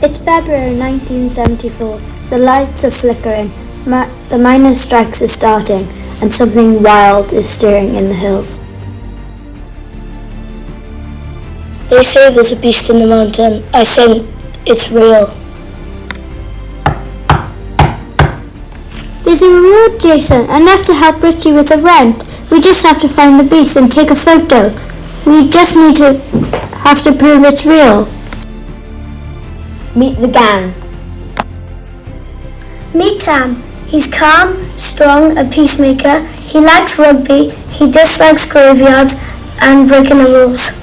It's February 1974. The lights are flickering. The miners' strikes are starting, and something wild is stirring in the hills. They say there's a beast in the mountain. I think it's real. There's a reward, Jason. Enough to help Richie with the rent. We just have to find the beast and take a photo. We just have to prove it's real. Meet the gang. Meet Tam. He's calm, strong, a peacemaker. He likes rugby. He dislikes graveyards and breaking the rules.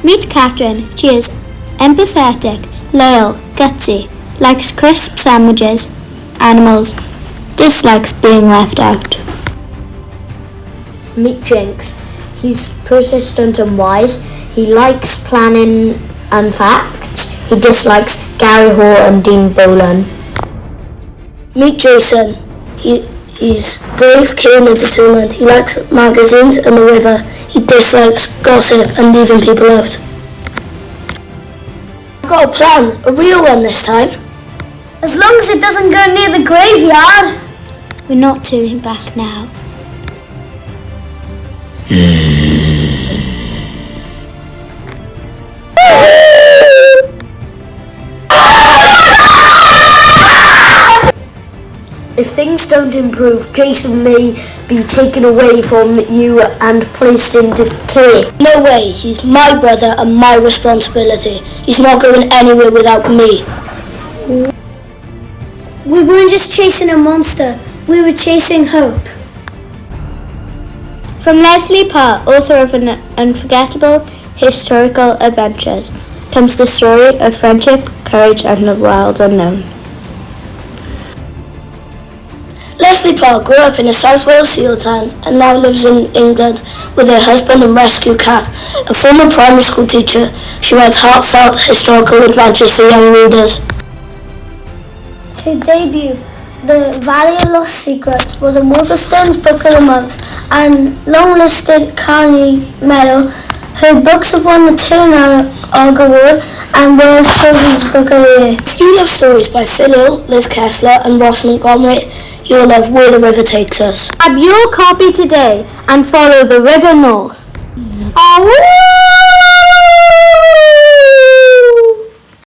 Meet Catherine. She is empathetic, loyal, gutsy, likes crisp sandwiches, animals, dislikes being left out. Meet Jinx. He's persistent and wise. He likes planning and facts. He dislikes Gary Hall and Dean Boland. Meet Jason. He's brave, keen and determined. He likes magazines and the river. He dislikes gossip and leaving people out. I've got a plan, a real one this time. As long as it doesn't go near the graveyard. We're not turning back now. If things don't improve, Jason may be taken away from you and placed into care. No way, he's my brother and my responsibility. He's not going anywhere without me. We weren't just chasing a monster. We were chasing hope. From Lesley Parr, author of Unforgettable Historical Adventures, comes the story of friendship, courage and the wild unknown. Lesley Parr grew up in a South Wales seal town and now lives in England with her husband and rescue cat. A former primary school teacher, she writes heartfelt historical adventures for young readers. Her debut, The Valley of Lost Secrets, was a Waterstones Book of the Month and long-listed Carnegie Medal. Her books have won the Cynon Award and Welsh Children's Book of the Year. If you love stories by Phil Hill, Liz Kessler and Ross Montgomery, you'll love Where the River Takes Us. Grab your copy today and follow the river north.